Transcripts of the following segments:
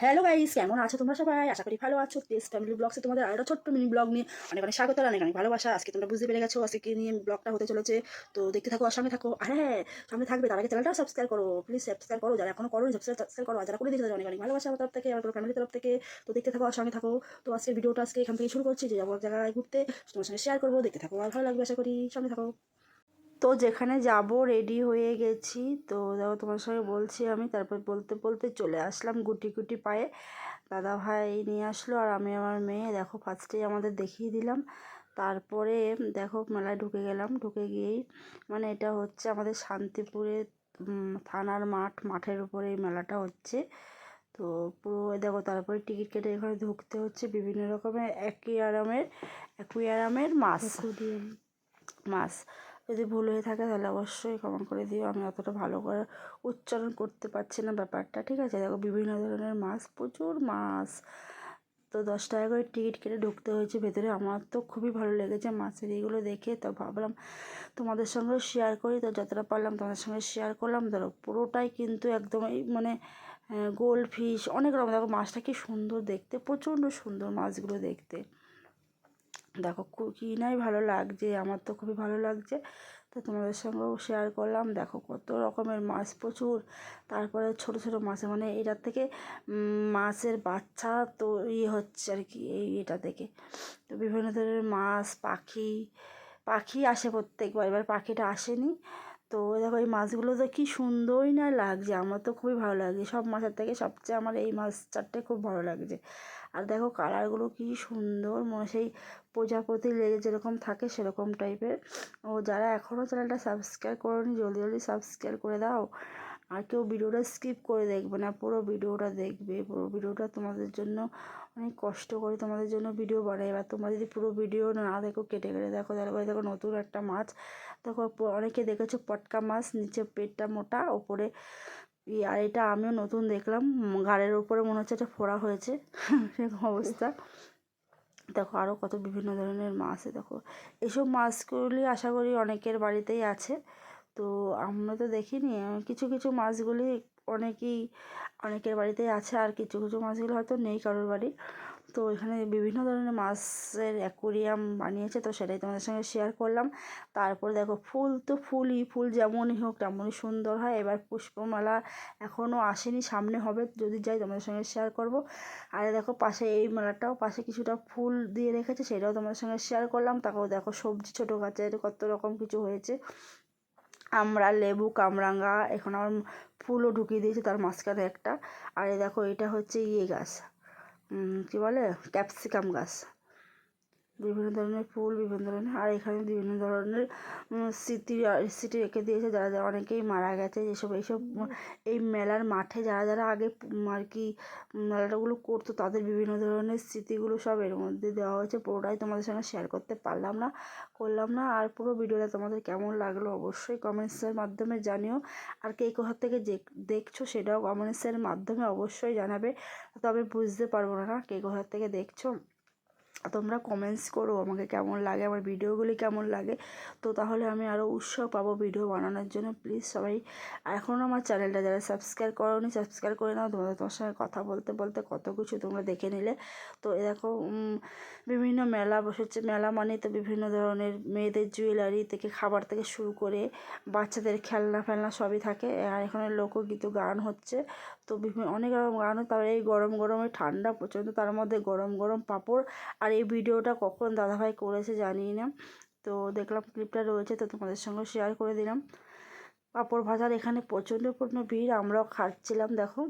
Hello guys, কেমন আছো তোমরা সবাই? আশা করি ভালো আছো। টেস্ট ফ্যামিলি ব্লগসে তোমাদের আরও ছোট্ট মিনি ব্লগ নিয়ে অনেক অনেক স্বাগত আর অনেক অনেক ভালোবাসা। আজকে তোমরা বুঝতে পেরে গেছো আজকে কি নিয়ে ব্লগটা হতে চলেছে। তো দেখতে থাকো আর সঙ্গে থাকো। আর হ্যাঁ, সামনে থাকবে তার আগে চ্যানেলটাও সাবস্ক্রাইব করো, প্লিজ সাবস্ক্রাইব করো। যারা এখনো করো সাবস্ক্রাইব করো, আর যারা করে দিয়েছে তাদের অনেক অনেক ভালোবাসা আমার তরফ থেকে, আমার ফ্যামিলির তরফ থেকে। তো দেখতে থাকো আর সঙ্গে থাকো। তো আজকে ভিডিওটা আজকে এখান থেকে শুরু করছি, যে যাবো এক জায়গায় ঘুরতে, তোমার সঙ্গে শেয়ার করবো। দেখতে থাকো আর ভালো লাগবে আশা করি, সঙ্গে থাকো। তো যেখানে যাব রেডি হয়ে গেছি। তো দেখো তোমার সঙ্গে বলছি আমি, তারপর বলতে বলতে চলে আসলাম গুটি গুটি পায়ে। দাদা ভাই নিয়ে আসলো আর আমি আমার মেয়ে দেখো ফার্স্টেই আমাদের দেখিয়ে দিলাম। তারপরে দেখো মেলায় ঢুকে গেলাম। ঢুকে গিয়েই মানে এটা হচ্ছে আমাদের শান্তিপুরে থানার মাঠের উপরে এই মেলাটা হচ্ছে। তো পুরো দেখো তারপরে টিকিট কেটে এখানে ঢুকতে হচ্ছে। বিভিন্ন রকমের অ্যাকুয়ারিয়ামের মাছ। যদি ভুল হয়ে থাকে তাহলে অবশ্যই কমেন্ট করে দিও, আমি অতটা ভালো করে উচ্চারণ করতে পারছি না ব্যাপারটা, ঠিক আছে। দেখো বিভিন্ন ধরনের মাছ, প্রচুর মাছ। তো 10 টাকা করে টিকিট কেটে ঢুকতে হয়েছে ভেতরে। আমার তো খুবই ভালো লেগেছে মাছের এইগুলো দেখে। তো ভাবলাম তোমাদের সঙ্গে শেয়ার করি। তো যতটা পারলাম তোমাদের সঙ্গে শেয়ার করলাম। ধরো পুরোটাই কিন্তু একদম এই মানে গোল্ড ফিশ অনেক রকম। দেখো মাছটা কি সুন্দর দেখতে, প্রচণ্ড সুন্দর মাছগুলো দেখতে। দেখো কি নাই ভালো লাগছে, আমার তো খুবই ভালো লাগছে। তো তোমাদের সঙ্গেও শেয়ার করলাম। দেখো কত রকমের মাছ, প্রচুর। তারপরে ছোট ছোট মাছ মানে এটার থেকে মাছের বাচ্চা তো হচ্ছে আর কি এটা থেকে। তো বিভিন্ন ধরনের মাছ, পাখি আসে প্রত্যেকবার, এবার পাখিটা আসেনি। তো দেখো এই মাছগুলো তো কী সুন্দরই না লাগছে, আমার তো খুবই ভালো লাগছে। সব মাছের থেকে সবচেয়ে আমার এই মাছ চারটে খুব ভালো লাগছে। আর দেখো কালারগুলো কী সুন্দর, মনে সেই প্রজাপতি লেগে যেরকম থাকে সেরকম টাইপের। ও যারা এখনও চ্যানেলটা সাবস্ক্রাইব করোনি জলদি জলদি সাবস্ক্রাইব করে দাও। আর কেউ ভিডিওটা স্কিপ করে দেখবে না, পুরো ভিডিওটা দেখবে। পুরো ভিডিওটা তোমাদের জন্য অনেক কষ্ট করে তোমাদের জন্য ভিডিও বানাই। এবার তোমরা যদি পুরো ভিডিও না দেখো, কেটে কেটে দেখো, তারপরে দেখো নতুন একটা মাছ। দেখো অনেকে দেখেছো পটকা মাছ, নিচে পেটটা মোটা, ওপরে আর এটা আমিও নতুন দেখলাম। ঘাড়ের উপরে মনে হচ্ছে এটা ফোড়া হয়েছে সেরকম অবস্থা। দেখো আরও কত বিভিন্ন ধরনের মাছ। দেখো এসব মাছগুলি আশা করি অনেকের বাড়িতেই আছে। তো আমরা তো দেখিনি। কিছু কিছু মাছগুলি অনেকের বাড়িতেই আছে, আর কিছু কিছু মাছগুলো হয়তো নেই কারোর বাড়ি। তো এখানে বিভিন্ন ধরনের মাছের অ্যাকুরিয়াম বানিয়েছে, তো সেটাই তোমাদের সঙ্গে শেয়ার করলাম। তারপর দেখো ফুল তো ফুল যেমনই হোক তেমনই সুন্দর হয়। এবার পুষ্পমালা এখনও আসেনি, সামনে হবে, যদি যাই তোমাদের সঙ্গে শেয়ার করব। আর দেখো পাশে এই মেলাটাও পাশে কিছুটা ফুল দিয়ে রেখেছে, সেটাও তোমাদের সঙ্গে শেয়ার করলাম। তারপর দেখো সবজি ছোটো গাছের কত রকম কিছু হয়েছে। আমরা লেবু, কামরাঙা, এখন আমার ফুলও ঢুকিয়ে দিয়েছে তার মাঝখানে একটা। আর এই দেখো এটা হচ্ছে গাছ, কী বলে, ক্যাপসিকাম গাছ। বিভিন্ন ধরনের ফুল, বিভিন্ন ধরনের, আর এখানে বিভিন্ন ধরনের স্মৃতি রেখে দিয়েছে। যারা যারা অনেকেই মারা গেছে, এইসব এই মেলার মাঠে যারা যারা আগে আর কি মেলাটাগুলো করতো, তাদের বিভিন্ন ধরনের স্মৃতিগুলো সব এর মধ্যে দেওয়া হয়েছে। পুরোটাই তোমাদের সঙ্গে শেয়ার করতে করলাম না। আর পুরো ভিডিওটা তোমাদের কেমন লাগলো অবশ্যই কমেন্টসের মাধ্যমে জানিও। আর কে কোথা থেকে দেখছো সেটাও কমেন্টসের মাধ্যমে অবশ্যই জানাবে। তবে বুঝতে পারবো না কে কোথা থেকে দেখছো। তোমরা কমেন্টস করো আমাকে কেমন লাগে, আমার ভিডিওগুলি কেমন লাগে। তো তাহলে আমি আরও উৎসাহ পাবো ভিডিও বানানোর জন্য। প্লিজ সবাই এখনও আমার চ্যানেলটা যারা সাবস্ক্রাইব করোনি সাবস্ক্রাইব করে নাও। তোমার সঙ্গে কথা বলতে বলতে কত কিছু তোমরা দেখে নিলে। তো দেখো বিভিন্ন মেলা বসেছে। মেলা মানে তো বিভিন্ন ধরনের মেয়েদের জুয়েলারি থেকে খাবার থেকে শুরু করে বাচ্চাদের খেলনা ফেলনা সবই থাকে। আর এখানে লোকগীত গান হচ্ছে। তো অনেক রকম গান। তারপরে এই গরমে ঠান্ডা প্রচণ্ড, তার মধ্যে গরম গরম পাঁপড়। আর এই ভিডিওটা কখন দাদাভাই করেছে জানি না, তো দেখলাম ক্লিপটা রয়েছে, তো তোমাদের সঙ্গে শেয়ার করে দিলাম। পাঁপড় ভাজার এখানে প্রচণ্ড ভিড়, আমরাও খাচ্ছিলাম। দেখো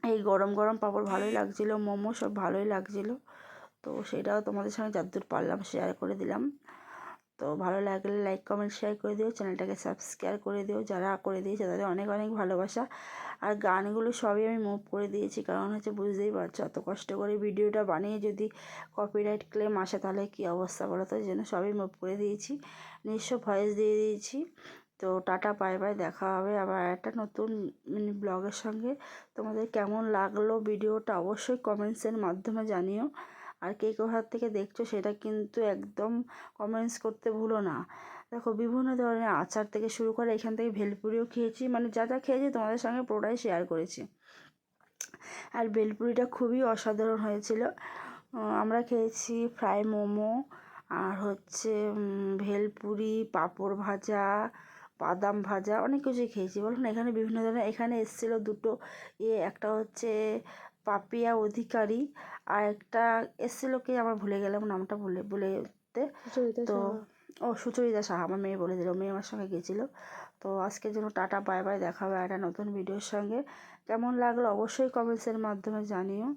এই গরম গরম পাঁপড় ভালোই লাগছিলো, মোমো সব ভালোই লাগছিলো। তো সেটাও তোমাদের সঙ্গে যতদূর পারলাম শেয়ার করে দিলাম। তো ভালো লাগলে লাইক কমেন্ট শেয়ার করে দিও, চ্যানেলটাকে সাবস্ক্রাইব করে দিও। যারা করে দিয়েছে তাদের অনেক অনেক ভালোবাসা। আর গানগুলো সবই আমি মুভ করে দিয়েছি, কারণ হচ্ছে বুঝতেই পারছো এত কষ্ট করে ভিডিওটা বানিয়ে যদি কপিরাইট ক্লেম আসে তাহলে কী অবস্থা বলো তো। এই জন্য সবই মুভ করে দিয়েছি, নিজস্ব ভয়েস দিয়ে দিয়েছি। তো টাটা, বাই বাই, দেখা হবে আবার একটা নতুন মিনি ব্লগের সঙ্গে। তোমাদের কেমন লাগলো ভিডিওটা অবশ্যই কমেন্টসের মাধ্যমে জানিও। আর কে কোথা থেকে দেখছো সেটা কিন্তু একদম কমেন্টস করতে ভুলো না। দেখো বিভিন্ন ধরনের আচার থেকে শুরু করে এখান থেকে ভেলপুরিও খেয়েছি, মানে যা যা খেয়েছি তোমাদের সঙ্গে পুরোটাই শেয়ার করেছি। আর ভেলপুরিটা খুবই অসাধারণ হয়েছিল। আমরা খেয়েছি ফ্রাই মোমো, আর হচ্ছে ভেলপুরি, পাঁপড় ভাজা, বাদাম ভাজা, অনেক কিছুই খেয়েছি বলুন। এখানে বিভিন্ন ধরনের, এখানে এসেছিলো দুটো একটা হচ্ছে পাপিয়া অধিকারী, আর একটা এসেছিলো কি আমার ভুলে গেলাম নামটা, বলতে। তো সুচরিতা সাহা, আমার মেয়ে বলে দিল, মেয়ে আমার সঙ্গে গেছিলো। তো আজকের জন্য টাটা, বাই বাই, দেখা হবে একটা নতুন ভিডিওর সঙ্গে। কেমন লাগলো অবশ্যই কমেন্টসের মাধ্যমে জানিও।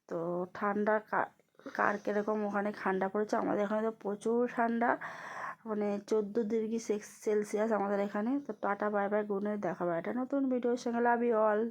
তো ঠান্ডা কার কীরকম ওখানে ঠান্ডা পড়েছে, আমাদের এখানে তো প্রচুর ঠান্ডা, মানে 14°C আমাদের এখানে। তো tata, bye bye, good night, দেখা হবে একটা নতুন ভিডিওর সঙ্গে। Love you all.